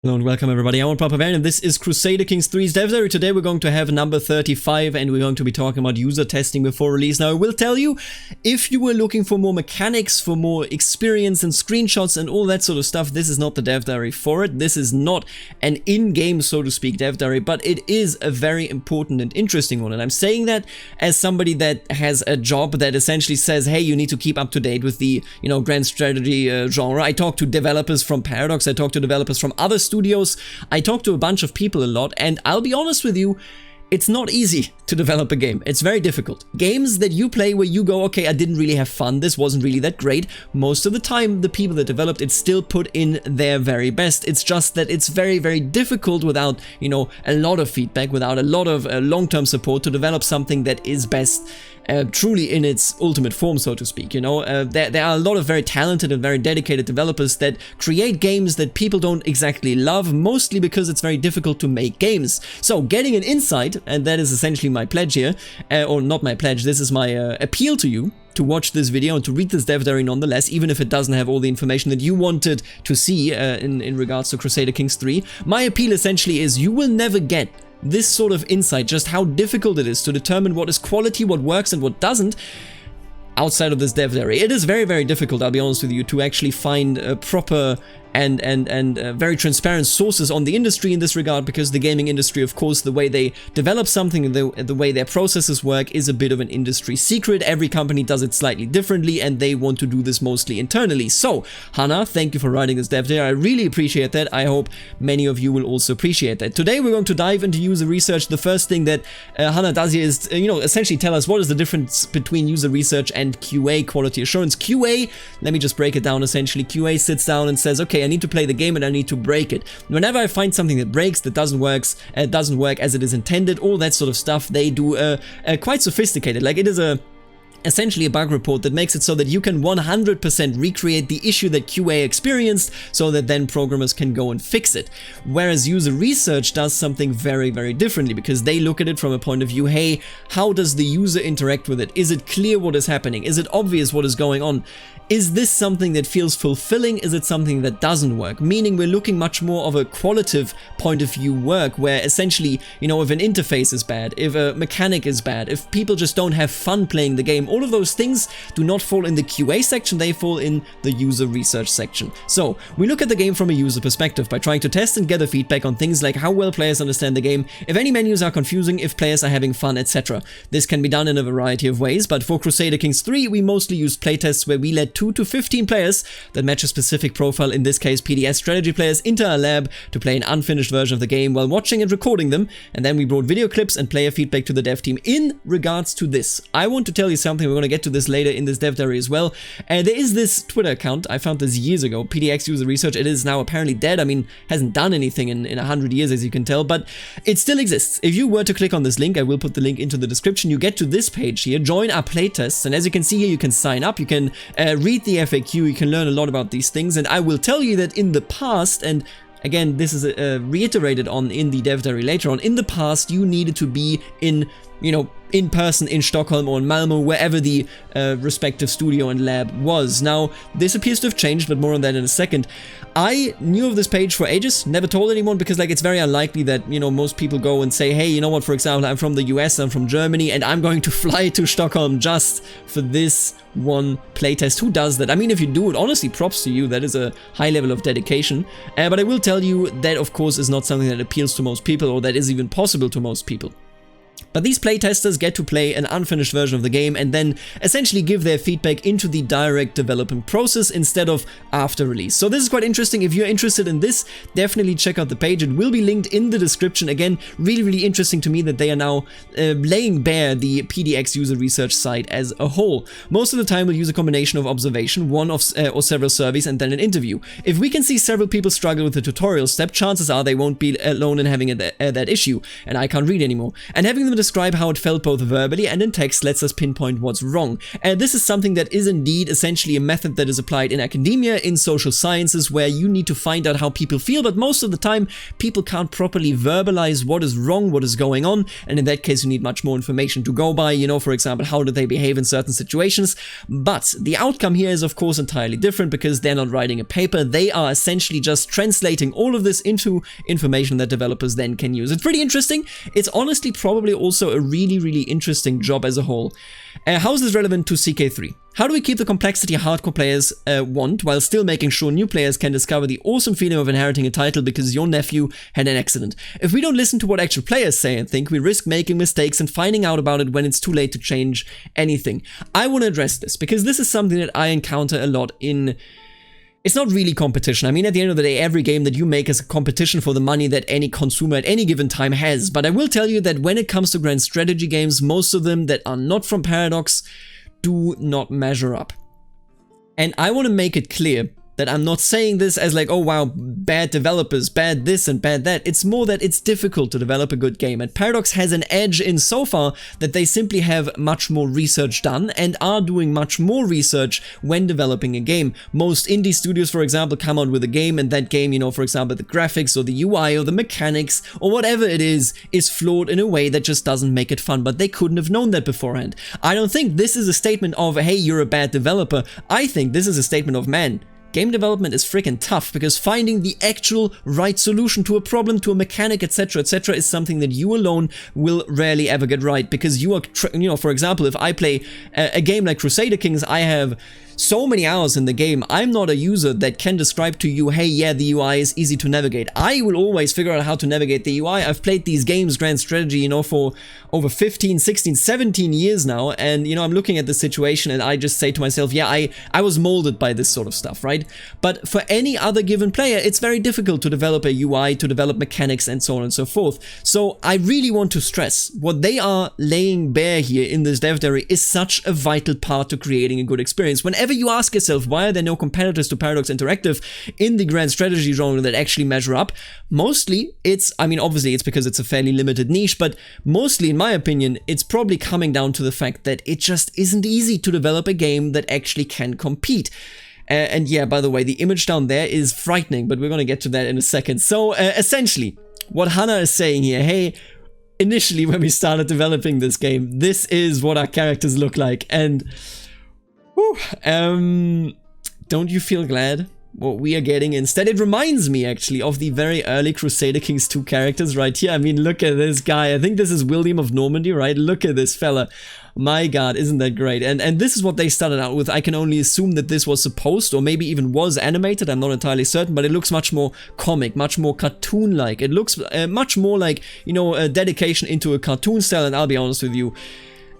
Hello and welcome everybody, I'm Barbarian and this is Crusader Kings III's Dev Diary. Today we're going to have number 35 and we're going to be talking about user testing before release. Now I will tell you, if you were looking for more mechanics, for more experience and screenshots and all that sort of stuff, this is not the Dev Diary for it. This is not an in-game, so to speak, Dev Diary, but it is a very important and interesting one. And I'm saying that as somebody that has a job that essentially says, hey, you need to keep up to date with the, grand strategy genre. I talk to developers from Paradox, I talk to developers from other studios, I talk to a bunch of people a lot, and I'll be honest with you, it's not easy to develop a game. It's very difficult. Games that you play where you go, okay, I didn't really have fun, this wasn't really that great, most of the time the people that developed it still put in their very best. It's just that it's very, very difficult without, a lot of feedback, without a lot of long-term support to develop something that is best truly in its ultimate form, so to speak. There are a lot of very talented and very dedicated developers that create games that people don't exactly love, mostly because it's very difficult to make games. So getting an insight, and that is essentially my pledge here, or not my pledge, this is my appeal to you, to watch this video and to read this Dev Diary nonetheless, even if it doesn't have all the information that you wanted to see in regards to Crusader Kings III. My appeal essentially is you will never get this sort of insight, just how difficult it is to determine what is quality, what works and what doesn't, outside of this Dev Diary. It is very, very difficult, I'll be honest with you, to actually find a proper and very transparent sources on the industry in this regard, because the gaming industry, of course, the way they develop something and the way their processes work is a bit of an industry secret. Every company does it slightly differently and they want to do this mostly internally. So, Hannah, thank you for writing this Dev Diary. I really appreciate that. I hope many of you will also appreciate that. Today we're going to dive into user research. The first thing that Hannah does here is, essentially tell us what is the difference between user research and QA, quality assurance. QA, let me just break it down essentially. QA sits down and says, okay, I need to play the game and I need to break it. Whenever I find something that breaks, that doesn't work as it is intended, all that sort of stuff, they do quite sophisticated. Like, it is essentially a bug report that makes it so that you can 100% recreate the issue that QA experienced, so that then programmers can go and fix it. Whereas user research does something very, very differently, because they look at it from a point of view, hey, how does the user interact with it? Is it clear what is happening? Is it obvious what is going on? Is this something that feels fulfilling? Is it something that doesn't work? Meaning we're looking much more of a qualitative point of view work, where essentially, if an interface is bad, if a mechanic is bad, if people just don't have fun playing the game, all of those things do not fall in the QA section, they fall in the user research section. So we look at the game from a user perspective by trying to test and gather feedback on things like how well players understand the game, if any menus are confusing, if players are having fun, etc. This can be done in a variety of ways, but for Crusader Kings III, we mostly use playtests where we let 2 to 15 players that match a specific profile, in this case PDS strategy players, into our lab to play an unfinished version of the game while watching and recording them, and then we brought video clips and player feedback to the dev team. In regards to this, I want to tell you something, we're going to get to this later in this Dev Diary as well. There is this Twitter account, I found this years ago, PDX User Research. It is now apparently dead, I mean, hasn't done anything in 100 years as you can tell, but it still exists. If you were to click on this link, I will put the link into the description, you get to this page here, join our playtests, and as you can see here, you can sign up, you can read the FAQ, you can learn a lot about these things, and I will tell you that in the past, and again, this is reiterated in the Dev Diary later on, in the past you needed to be in person in Stockholm or in Malmo, wherever the respective studio and lab was. Now, this appears to have changed, but more on that in a second. I knew of this page for ages, never told anyone, because it's very unlikely that, most people go and say, hey, you know what, for example, I'm from the US, I'm from Germany, and I'm going to fly to Stockholm just for this one playtest. Who does that? I mean, if you do it, honestly, props to you, that is a high level of dedication. But I will tell you that, of course, is not something that appeals to most people, or that is even possible to most people. But these playtesters get to play an unfinished version of the game and then essentially give their feedback into the direct development process instead of after release. So this is quite interesting. If you're interested in this, definitely check out the page. It will be linked in the description. Again, really, really interesting to me that they are now laying bare the PDX user research site as a whole. Most of the time we'll use a combination of observation, one of or several surveys, and then an interview. If we can see several people struggle with the tutorial step, chances are they won't be alone in having that issue, and I can't read anymore. And having them describe how it felt both verbally and in text lets us pinpoint what's wrong. And this is something that is indeed essentially a method that is applied in academia, in social sciences, where you need to find out how people feel, but most of the time people can't properly verbalize what is wrong, what is going on, and in that case you need much more information to go by, you know, for example, how do they behave in certain situations. But the outcome here is of course entirely different, because they're not writing a paper, they are essentially just translating all of this into information that developers then can use. It's pretty interesting. It's honestly probably also a really interesting job as a whole. How is this relevant to CK3? How do we keep the complexity hardcore players want, while still making sure new players can discover the awesome feeling of inheriting a title because your nephew had an accident? If we don't listen to what actual players say and think, we risk making mistakes and finding out about it when it's too late to change anything. I want to address this because this is something that I encounter a lot in... It's not really competition. I mean, at the end of the day, every game that you make is a competition for the money that any consumer at any given time has. But I will tell you that when it comes to grand strategy games, most of them that are not from Paradox do not measure up. And I want to make it clear that I'm not saying this as like, oh wow, bad developers, bad this and bad that. It's more that it's difficult to develop a good game. And Paradox has an edge in so far that they simply have much more research done and are doing much more research when developing a game. Most indie studios, for example, come out with a game, and that game, you know, for example, the graphics or the UI or the mechanics or whatever it is flawed in a way that just doesn't make it fun. But they couldn't have known that beforehand. I don't think this is a statement of, hey, you're a bad developer. I think this is a statement of, man, game development is freaking tough, because finding the actual right solution to a problem, to a mechanic, etc., is something that you alone will rarely ever get right, because you are, you know, for example, if I play a game like Crusader Kings, I have so many hours in the game. I'm not a user that can describe to you, hey, yeah, the UI is easy to navigate. I will always figure out how to navigate the UI. I've played these games, grand strategy, you know, for over 15, 16, 17 years now, and, you know, I'm looking at the situation and I just say to myself, yeah, I was molded by this sort of stuff, right? But for any other given player, it's very difficult to develop a UI, to develop mechanics, and so on and so forth. So I really want to stress, what they are laying bare here in this dev diary is such a vital part to creating a good experience. Whenever you ask yourself, why are there no competitors to Paradox Interactive in the grand strategy genre that actually measure up? Mostly it's, I mean, obviously it's because it's a fairly limited niche, but mostly, in my opinion, it's probably coming down to the fact that it just isn't easy to develop a game that actually can compete. And yeah, by the way, the image down there is frightening, but we're going to get to that in a second. So essentially, what Hannah is saying here, hey, initially when we started developing this game, this is what our characters look like. And whew, don't you feel glad what we are getting instead? It reminds me actually of the very early Crusader Kings II characters right here. I mean, look at this guy. I think this is William of Normandy, right? Look at this fella. My god, isn't that great? And this is what they started out with. I can only assume that this was supposed, or maybe even was animated, I'm not entirely certain, but it looks much more comic, much more cartoon-like. It looks much more like, you know, a dedication into a cartoon style, and I'll be honest with you,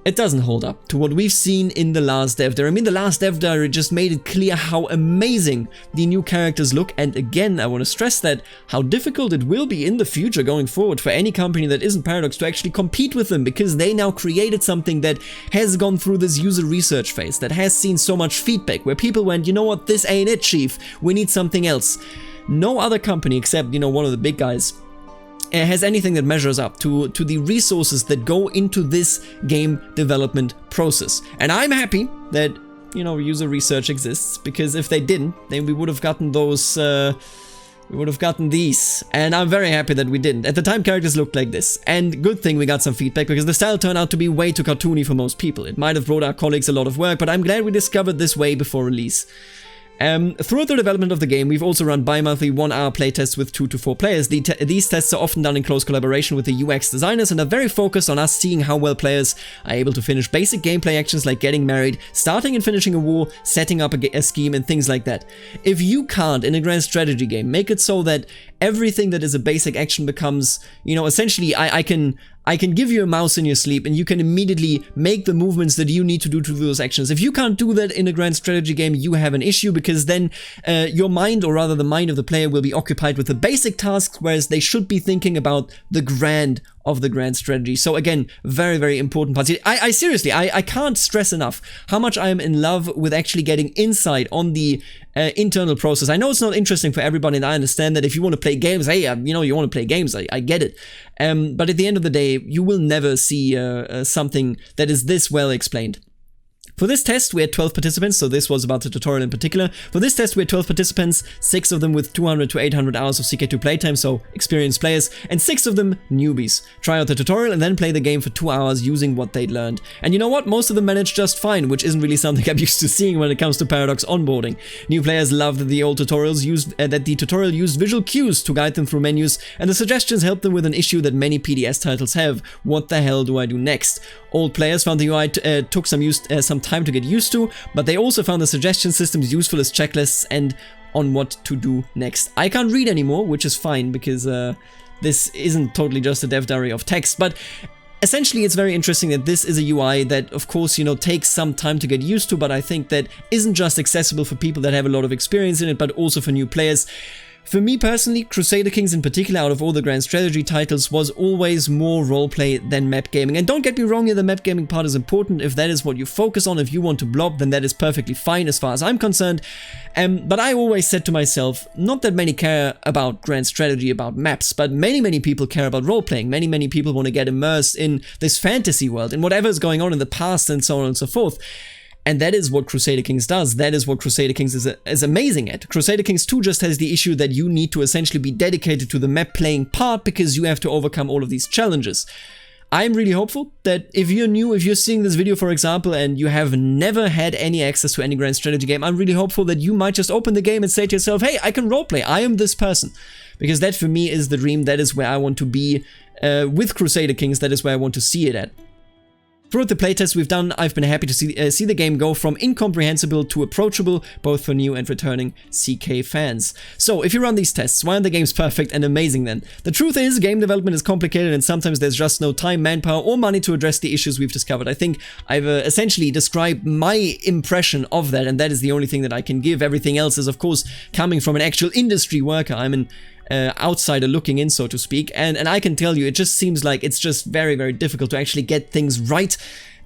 it doesn't hold up to what we've seen in the last dev diary. I mean, the last dev diary just made it clear how amazing the new characters look, and again, I want to stress that, how difficult it will be in the future going forward for any company that isn't Paradox to actually compete with them, because they now created something that has gone through this user research phase, that has seen so much feedback, where people went, you know what, this ain't it, chief, we need something else. No other company, except, you know, one of the big guys, has anything that measures up to the resources that go into this game development process. And I'm happy that, you know, user research exists, because if they didn't, then we would have gotten those, we would have gotten these. And I'm very happy that we didn't. At the time, characters looked like this. And good thing we got some feedback, because the style turned out to be way too cartoony for most people. It might have brought our colleagues a lot of work, but I'm glad we discovered this way before release. Throughout the development of the game, we've also run bi-monthly 1-hour playtests with 2 to 4 players. These tests are often done in close collaboration with the UX designers and are very focused on us seeing how well players are able to finish basic gameplay actions like getting married, starting and finishing a war, setting up a scheme, and things like that. If you can't, in a grand strategy game, make it so that everything that is a basic action becomes, you know, essentially I can give you a mouse in your sleep and you can immediately make the movements that you need to do those actions. If you can't do that in a grand strategy game, you have an issue, because then your mind, or rather the mind of the player, will be occupied with the basic tasks, whereas they should be thinking about the grand of the grand strategy. So again, very, very important parts. I seriously, I can't stress enough how much I am in love with actually getting insight on the internal process. I know it's not interesting for everybody, and I understand that if you want to play games, hey, you know, you want to play games, I get it. But at the end of the day, you will never see something that is this well explained. For this test, we had 12 participants, so this was about the tutorial in particular. For this test, we had 12 participants, 6 of them with 200 to 800 hours of CK2 playtime, so experienced players, and 6 of them newbies. Try out the tutorial and then play the game for 2 hours using what they'd learned. And you know what? Most of them managed just fine, which isn't really something I'm used to seeing when it comes to Paradox onboarding. New players loved that the tutorial used visual cues to guide them through menus, and the suggestions helped them with an issue that many PDS titles have: what the hell do I do next? Old players found the UI took some time to get used to, but they also found the suggestion systems useful as checklists and on what to do next. I can't read anymore, which is fine, because this isn't totally just a dev diary of text, but essentially it's very interesting that this is a UI that, of course, you know, takes some time to get used to, but I think that isn't just accessible for people that have a lot of experience in it, but also for new players. For me personally, Crusader Kings in particular, out of all the grand strategy titles, was always more roleplay than map gaming. And don't get me wrong here, the map gaming part is important. If that is what you focus on, if you want to blob, then that is perfectly fine as far as I'm concerned. But I always said to myself, not that many care about grand strategy, about maps, but many people care about roleplaying. Many people want to get immersed in this fantasy world, in whatever is going on in the past and so on and so forth. And that is what Crusader Kings does. That is what Crusader Kings is amazing at. Crusader Kings 2 just has the issue that you need to essentially be dedicated to the map playing part because you have to overcome all of these challenges. I'm really hopeful that if you're new, if you're seeing this video, for example, and you have never had any access to any grand strategy game, I'm really hopeful that you might just open the game and say to yourself, hey, I can roleplay, I am this person. Because that for me is the dream, that is where I want to be with Crusader Kings, that is where I want to see it at. Throughout the playtests we've done, I've been happy to see the game go from incomprehensible to approachable, both for new and returning CK fans. So, if you run these tests, why aren't the games perfect and amazing then? The truth is, game development is complicated and sometimes there's just no time, manpower, or money to address the issues we've discovered. I think I've essentially described my impression of that, and that is the only thing that I can give. Everything else is, of course, coming from an actual industry worker. I'm an outsider looking in, so to speak, and I can tell you, it just seems like it's just very difficult to actually get things right,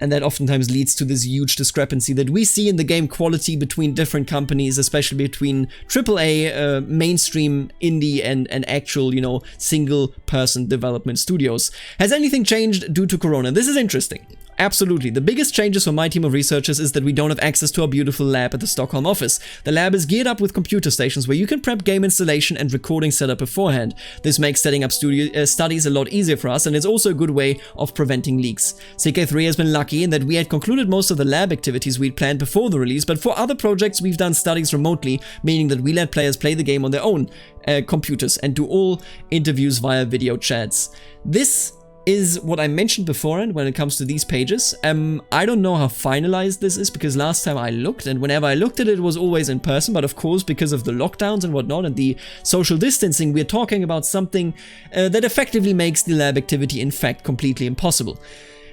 and that oftentimes leads to this huge discrepancy that we see in the game quality between different companies, especially between AAA, mainstream, indie, and actual, you know, single-person development studios. Has anything changed due to Corona? This is interesting. Absolutely. The biggest changes for my team of researchers is that we don't have access to our beautiful lab at the Stockholm office. The lab is geared up with computer stations where you can prep game installation and recording setup beforehand. This makes setting up studies a lot easier for us, and it's also a good way of preventing leaks. CK3 has been lucky in that we had concluded most of the lab activities we'd planned before the release, but for other projects we've done studies remotely, meaning that we let players play the game on their own computers and do all interviews via video chats. This is what I mentioned beforehand when it comes to these pages. I don't know how finalized this is, because last time I looked, and whenever I looked at it, it was always in person, but of course because of the lockdowns and whatnot and the social distancing, we're talking about something that effectively makes the lab activity in fact completely impossible.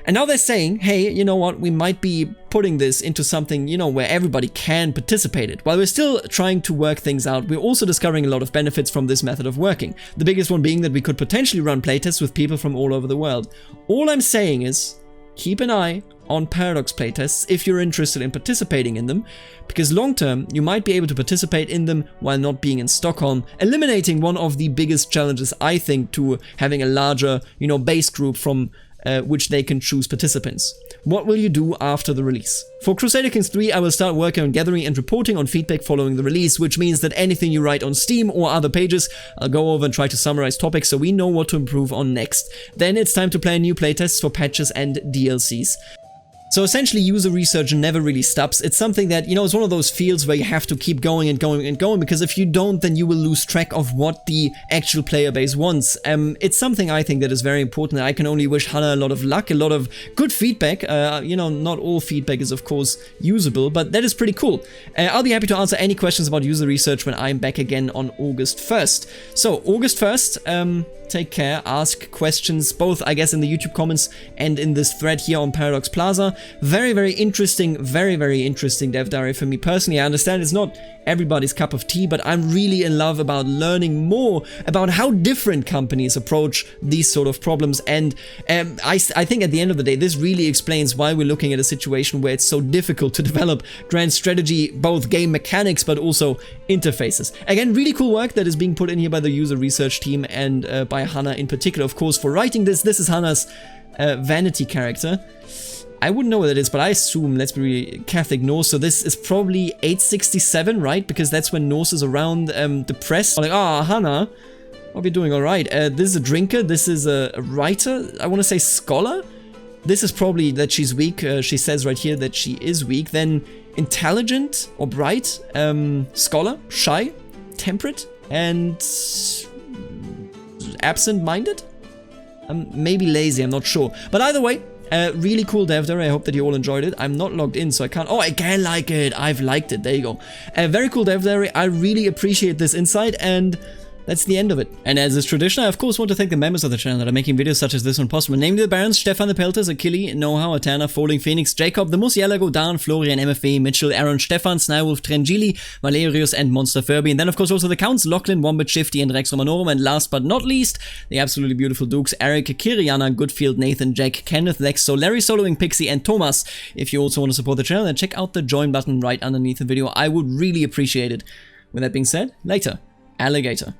And now they're saying, hey, you know what, we might be putting this into something, you know, where everybody can participate in. While we're still trying to work things out, we're also discovering a lot of benefits from this method of working. The biggest one being that we could potentially run playtests with people from all over the world. All I'm saying is, keep an eye on Paradox playtests if you're interested in participating in them, because long term, you might be able to participate in them while not being in Stockholm, eliminating one of the biggest challenges, I think, to having a larger, you know, base group from which they can choose participants. What will you do after the release? For Crusader Kings 3, I will start working on gathering and reporting on feedback following the release, which means that anything you write on Steam or other pages, I'll go over and try to summarize topics so we know what to improve on next. Then it's time to plan new playtests for patches and DLCs. So essentially, user research never really stops. It's something that, you know, it's one of those fields where you have to keep going and going and going, because if you don't, then you will lose track of what the actual player base wants. It's something I think that is very important. I can only wish Hannah a lot of luck, a lot of good feedback. You know, not all feedback is, of course, usable, but that is pretty cool. I'll be happy to answer any questions about user research when I'm back again on August 1st. So, August 1st, take care, ask questions, both, I guess, in the YouTube comments and in this thread here on Paradox Plaza. Very, very interesting dev diary for me personally. I understand it's not everybody's cup of tea, but I'm really in love about learning more about how different companies approach these sort of problems. And I think at the end of the day, this really explains why we're looking at a situation where it's so difficult to develop grand strategy, both game mechanics, but also interfaces. Again, really cool work that is being put in here by the user research team and by Hannah in particular, of course, for writing this. This is Hannah's vanity character. I wouldn't know what it is, but I assume, let's be really Catholic Norse, so this is probably 867, right? Because that's when Norse is around the press. Like, Hannah, what are you doing? All right. This is a drinker. This is a writer. I want to say scholar. This is probably that she's weak. She says right here that she is weak. Then intelligent or bright, scholar, shy, temperate, and absent-minded? Maybe lazy, I'm not sure. But either way, really cool dev diary. I hope that you all enjoyed it. I'm not logged in, so I can't... Oh, I can like it. I've liked it. There you go. Very cool dev diary. I really appreciate this insight, and that's the end of it. And as is tradition, I of course want to thank the members of the channel that are making videos such as this one possible. Namely the Barons, Stefan the Pelters, Achille, Know-How, Atana, Falling Phoenix, Jacob, the Musielago, Dan, Florian, MFA, Mitchell, Aaron, Stefan, Snywolf, Trengili, Valerius, and Monster Furby. And then of course also the Counts, Lachlan, Wombat, Shifty, and Rex Romanorum. And last but not least, the absolutely beautiful Dukes, Eric, Kiriana, Goodfield, Nathan, Jack, Kenneth, Lex, Larry, Soloing, Pixie, and Thomas. If you also want to support the channel, then check out the join button right underneath the video. I would really appreciate it. With that being said, later, alligator.